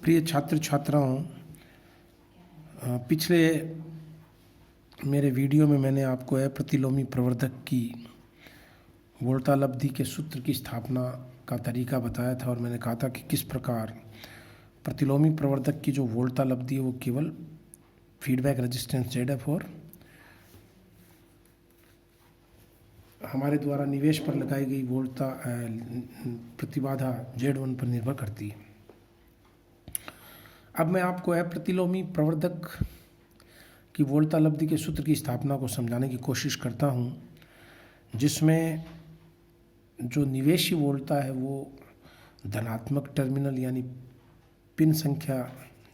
प्रिय छात्र छात्राओं, पिछले मेरे वीडियो में मैंने आपको अप्रतिलोमी प्रवर्धक की वोल्टालब्धि के सूत्र की स्थापना का तरीका बताया था और मैंने कहा था कि किस प्रकार प्रतिलोमी प्रवर्धक की जो वोल्टालब्धि है वो केवल फीडबैक रेजिस्टेंस ZF और हमारे द्वारा निवेश पर लगाई गई प्रतिबाधा Z1 पर निर्भर करती है। अब मैं आपको अप्रतिलोमी प्रवर्धक की वोल्टालब्धि के सूत्र की स्थापना को समझाने की कोशिश करता हूं, जिसमें जो निवेशी वोल्टा है वो धनात्मक टर्मिनल यानी पिन संख्या,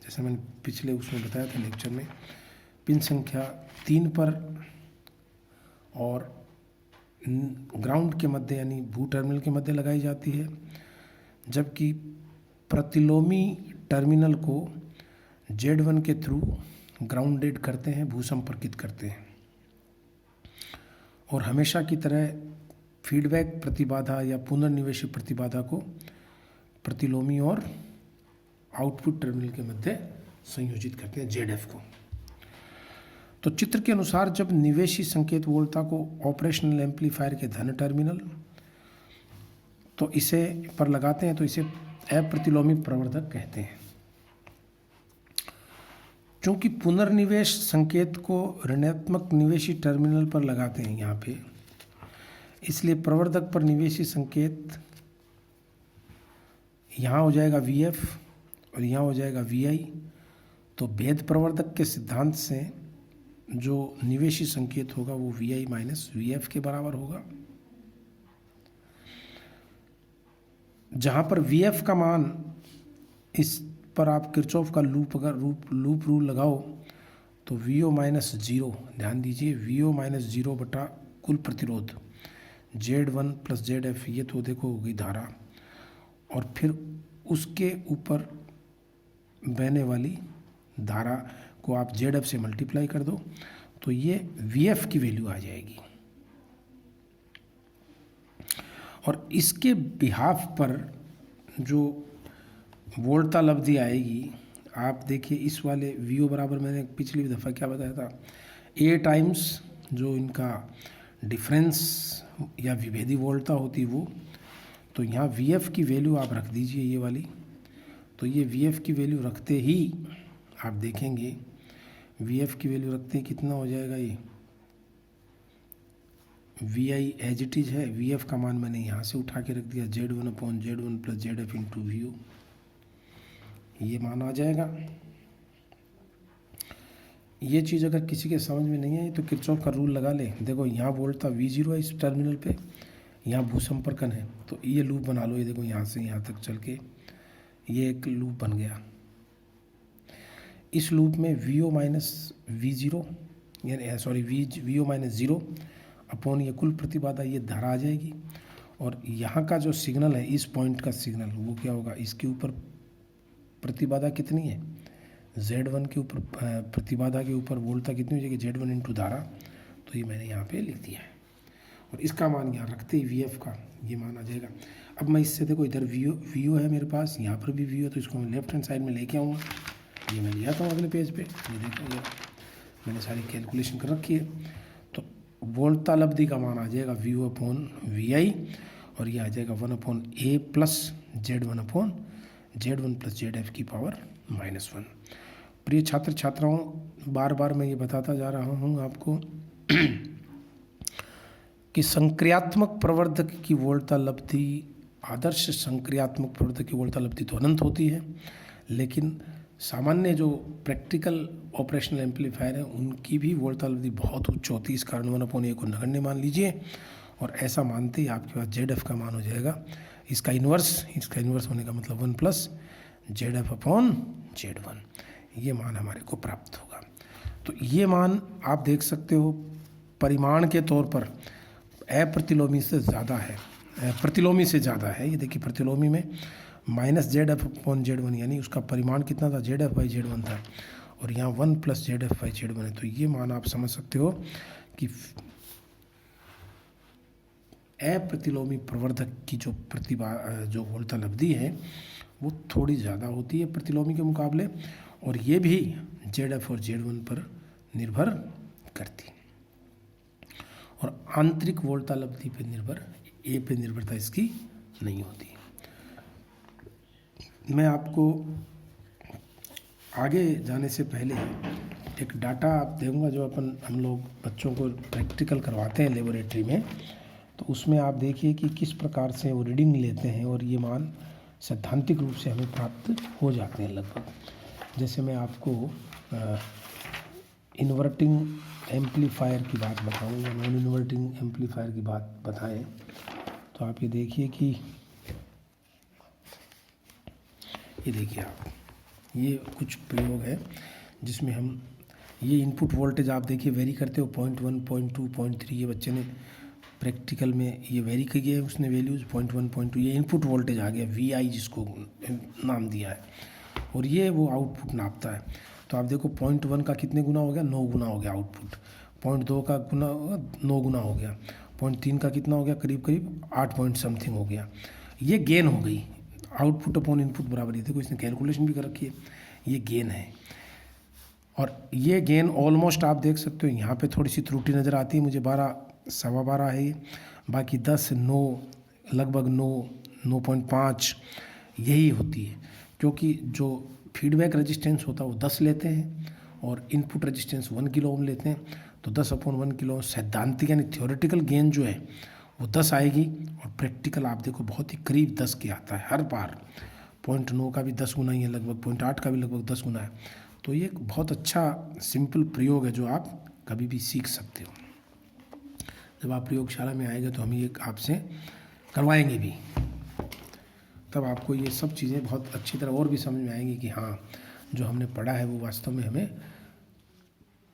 जैसे मैंने पिछले उसमें बताया था लेक्चर में, पिन संख्या 3 पर और ग्राउंड के मध्य यानी भू टर्मिनल के मध्य लगाई जाती है, जबकि प्रतिलोमी टर्मिनल को Z1 के थ्रू ग्राउंडेड करते हैं, भू संपर्कित करते हैं और हमेशा की तरह फीडबैक प्रतिबाधा या पुनर्निवेशी प्रतिबाधा को प्रतिलोमी और आउटपुट टर्मिनल के मध्य संयोजित करते हैं ZF को। तो चित्र के अनुसार जब निवेशी संकेत वोल्टा को ऑपरेशनल एम्पलीफायर के धन टर्मिनल तो इसे पर लगाते हैं तो इसे अप्रतिलोमी प्रवर्धक कहते हैं। चूंकि पुनर्निवेश संकेत को ऋणात्मक निवेशी टर्मिनल पर लगाते हैं यहाँ पे, इसलिए प्रवर्धक पर निवेशी संकेत यहाँ हो जाएगा VF और यहाँ हो जाएगा VI। तो भेद प्रवर्धक के सिद्धांत से जो निवेशी संकेत होगा वो VI माइनस VF के बराबर होगा, जहाँ पर VF का मान, इस पर आप किरचॉफ का लूप अगर लूप रूल लगाओ तो VO माइनस 0, ध्यान दीजिए VO माइनस 0 बटा कुल प्रतिरोध Z1 प्लस ZF, ये तो देखो हो गई धारा, और फिर उसके ऊपर बहने वाली धारा को आप ZF से मल्टीप्लाई कर दो तो ये VF की वैल्यू आ जाएगी। और इसके बिहाफ पर जो वोल्टालब्धि आएगी, आप देखिए इस वाले VO बराबर, मैंने पिछली दफ़ा क्या बताया था, A टाइम्स जो इनका डिफरेंस या विभेदी वोल्टा होती वो, तो यहाँ VF की वैल्यू आप रख दीजिए ये वाली। तो ये VF की वैल्यू रखते ही आप देखेंगे VF की वैल्यू रखते ही कितना हो जाएगा, ये VI एज इट इज है, VF का मान मैंने यहाँ से उठा के रख दिया Z1 upon Z1 plus ZF into VO, ये मान आ जाएगा। ये चीज़ अगर किसी के समझ में नहीं आई तो किरचॉफ का रूल लगा ले। देखो यहाँ वोल्टा V0 है इस टर्मिनल पे, यहाँ भू संपर्कन है, तो ये लूप बना लो। ये देखो यहाँ से यहाँ तक चल के ये एक लूप बन गया। इस लूप में VO माइनस V0 यानी सॉरी VO माइनस 0 अपॉन ये कुल प्रतिबाधा, ये धारा आ जाएगी। और यहाँ का जो सिग्नल है, इस पॉइंट का सिग्नल, वो क्या होगा, इसके ऊपर प्रतिबाधा कितनी है, Z1 के ऊपर प्रतिबाधा के ऊपर वोल्टा कितनी हो जाएगी, Z1 इंटू धारा। तो ये मैंने यहाँ पे लिख दिया है और इसका मान यहाँ रखते ही VF का ये मान आ जाएगा। अब मैं इससे देखो इधर VO है मेरे पास, यहाँ पर भी VO, तो इसको मैं लेफ्ट हैंड साइड में लेके आऊँगा। ये मैं ले आता हूँ अगले पेज पे, ये देखो ये मैंने सारी कैलकुलेशन कर रखी है। तो वोल्टालब्धि का मान आ जाएगा VO अपॉन VI और ये आ जाएगा 1 upon A plus Z1 upon Z1 plus ZF की पावर -1। प्रिय छात्र छात्राओं, बार बार मैं ये बताता जा रहा हूँ आपको कि संक्रियात्मक प्रवर्धक की वोल्टालब्धि, आदर्श संक्रियात्मक प्रवर्धक की वोल्टालब्धि तो अनंत होती है, लेकिन सामान्य जो प्रैक्टिकल ऑपरेशनल एम्पलीफायर है उनकी भी वोल्टालब्धि बहुत उच्च होती है। इस कारण 1 अपॉन A को नगण्य मान लीजिए और ऐसा मानते ही आपके पास ZF का मान हो जाएगा इसका इन्वर्स होने का मतलब 1 प्लस ZF अपॉन Z1, ये मान हमारे को प्राप्त होगा। तो ये मान आप देख सकते हो परिमाण के तौर पर अप्रतिलोमी से ज़्यादा है, प्रतिलोमी से ज़्यादा है। ये देखिए प्रतिलोमी में माइनस ZF अपॉन Z1 यानी उसका परिमाण कितना था, ZF बाई Z1 था, और यहाँ 1 प्लस ZF बाई Z1 है। तो ये मान आप समझ सकते हो कि अप्रतिलोमी प्रवर्धक की जो वोल्टालब्धि है वो थोड़ी ज़्यादा होती है प्रतिलोमी के मुकाबले, और ये भी ZF और Z1 पर निर्भर करती है। और आंतरिक वोल्तालब्धि पे निर्भर, ए पे निर्भरता इसकी नहीं होती। मैं आपको आगे जाने से पहले एक डाटा आप दूंगा जो हम लोग बच्चों को प्रैक्टिकल करवाते हैं लेबोरेटरी में, तो उसमें आप देखिए कि किस प्रकार से वो रीडिंग लेते हैं और ये मान सैद्धांतिक रूप से हमें प्राप्त हो जाते हैं लगभग। जैसे मैं आपको इन्वर्टिंग एम्पलीफायर की बात बताऊँ या नॉन इन्वर्टिंग एम्पलीफायर की बात बताएं, तो आप ये देखिए कि ये देखिए आप, ये कुछ प्रयोग है जिसमें हम ये इनपुट वोल्टेज आप देखिए वेरी करते हो 0.1, 0.2, 0.3, ये बच्चे ने प्रैक्टिकल में ये वेरी की है उसने वैल्यूज़ 0.1, 0.2, ये इनपुट वोल्टेज आ गया VI जिसको नाम दिया है, और ये वो आउटपुट नापता है। तो आप देखो 0.1 का कितने गुना हो गया, 9 गुना हो गया आउटपुट, 0.2 का गुना 9 गुना हो गया, 0.3 का कितना हो गया, करीब करीब 8 पॉइंट समथिंग हो गया। ये गेन हो गई, आउटपुट अपॉन इनपुट बराबर, ये देखो इसने कैलकुलेशन भी कर रखी है, ये गेन है। और ये गेन ऑलमोस्ट आप देख सकते हो, यहाँ पे थोड़ी सी त्रुटि नज़र आती है मुझे, 12, 12.15 है ये, बाकी 10, 9, लगभग 9, 9.5 यही होती है, क्योंकि जो फीडबैक रेजिस्टेंस होता है वो 10 लेते हैं और इनपुट रेजिस्टेंस 1 किलो ओम लेते हैं, तो 10/1 किलो सैद्धांतिक यानी थ्योरेटिकल गेन जो है वो 10 आएगी, और प्रैक्टिकल आप देखो बहुत ही करीब 10 के आता है हर बार। 0.9 का भी 10 गुना ही है लगभग, 0.8 का भी लगभग 10 गुना है। तो ये एक बहुत अच्छा सिंपल प्रयोग है जो आप कभी भी सीख सकते हो। जब आप प्रयोगशाला में आएंगे तो हम ये आपसे करवाएंगे भी, तब आपको ये सब चीज़ें बहुत अच्छी तरह और भी समझ में आएंगी कि हाँ जो हमने पढ़ा है वो वास्तव में हमें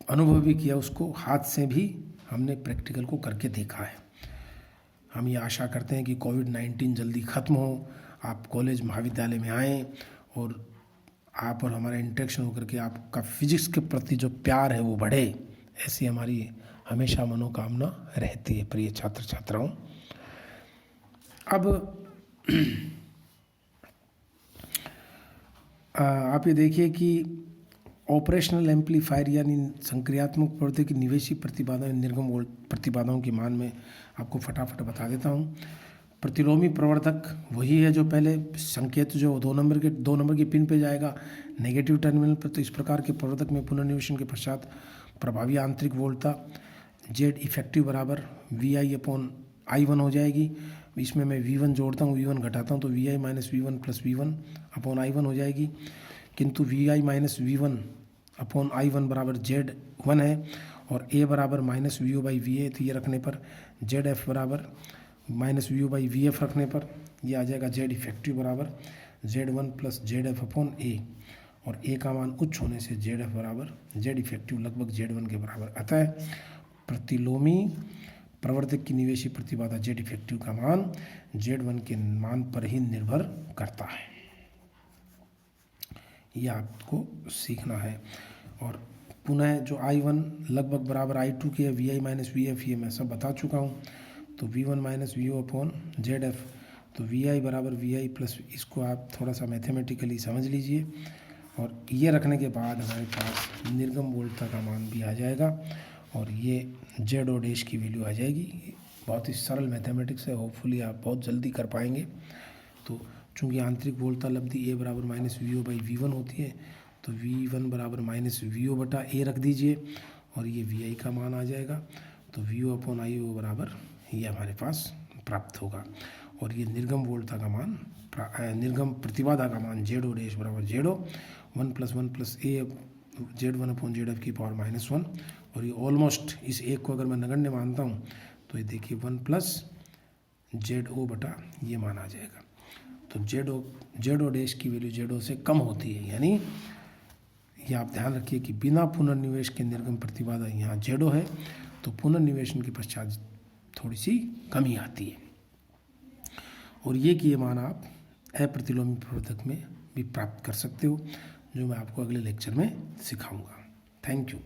अनुभव भी किया, उसको हाथ से भी हमने प्रैक्टिकल को करके देखा है। हम ये आशा करते हैं कि कोविड-19 जल्दी ख़त्म हो, आप कॉलेज महाविद्यालय में आएँ और आप और हमारा इंटरेक्शन होकर के आपका फिजिक्स के प्रति जो प्यार है वो बढ़े, ऐसी हमारी हमेशा मनोकामना रहती है प्रिय छात्र छात्राओं। अब आप ये देखिए कि ऑपरेशनल एम्पलीफायर यानी संक्रियात्मक प्रवर्धक की निवेशी प्रतिबाधा निर्गम प्रतिबाधाओं के मान में आपको फटाफट बता देता हूँ। प्रतिलोमी प्रवर्धक वही है जो पहले संकेत जो 2 नंबर की पिन पे जाएगा नेगेटिव टर्मिनल पर, तो इस प्रकार के प्रवर्धक में पुनर्निवेशन के पश्चात प्रभावी आंतरिक वोल्टता Z इफेक्टिव बराबर VI/I1 हो जाएगी। इसमें मैं V1 जोड़ता हूँ, V1 घटाता हूँ, तो VI minus V1 plus V1/I1 हो जाएगी, किंतु VI माइनस V1/I1 बराबर Z1 है, और A बराबर माइनस VO/VA, तो ये रखने पर ZF बराबर माइनस VO/VF रखने पर ये आ जाएगा Z इफेक्टिव बराबर Z1 प्लस ZF/A, और A का मान उच्च होने से ZF बराबर Z इफेक्टिव लगभग Z1 के बराबर। अतः प्रतिलोमी प्रवर्धक की निवेशी प्रतिबाधा Z इफेक्टिव का मान Z1 के मान पर ही निर्भर करता है, यह आपको सीखना है। और पुनः जो I1 लगभग बराबर I2 के VI माइनस VF, ये मैं सब बता चुका हूँ। तो V1 माइनस VO/ZF, तो VI बराबर VI प्लस, इसको आप थोड़ा सा मैथमेटिकली समझ लीजिए, और ये रखने के बाद हमारे पास निर्गम वोल्टता का मान भी आ जाएगा, और ये Z' की वैल्यू आ जाएगी। बहुत ही सरल मैथमेटिक्स है, होपफुली आप बहुत जल्दी कर पाएंगे। तो चूँकि आंतरिक वोल्टालब्धि A बराबर माइनस VO/V1 होती है, तो V1 बराबर माइनस VO/A रख दीजिए, और ये VI का मान आ जाएगा, तो VO/IO बराबर ये हमारे पास प्राप्त होगा। और ये निर्गम वोल्टता का मान, निर्गम प्रतिबाधा का मान Z' बराबर Z 1 plus 1 plus A Z1/ZF की पावर -1, और ये ऑलमोस्ट इस एक को अगर मैं नगण्य मानता हूँ तो ये देखिए 1 प्लस ZO बटा ये मान आ जाएगा। तो ZO' की वैल्यू ZO से कम होती है, यानी ये आप ध्यान रखिए कि बिना पुनर्निवेश के निर्गम प्रतिबाधा यहाँ ZO है, तो पुनर्निवेशन के पश्चात थोड़ी सी कमी आती है, और ये कि ये मान आप अप्रतिलोमी प्रवर्धक में भी प्राप्त कर सकते हो, जो मैं आपको अगले लेक्चर में सिखाऊंगा। Thank you.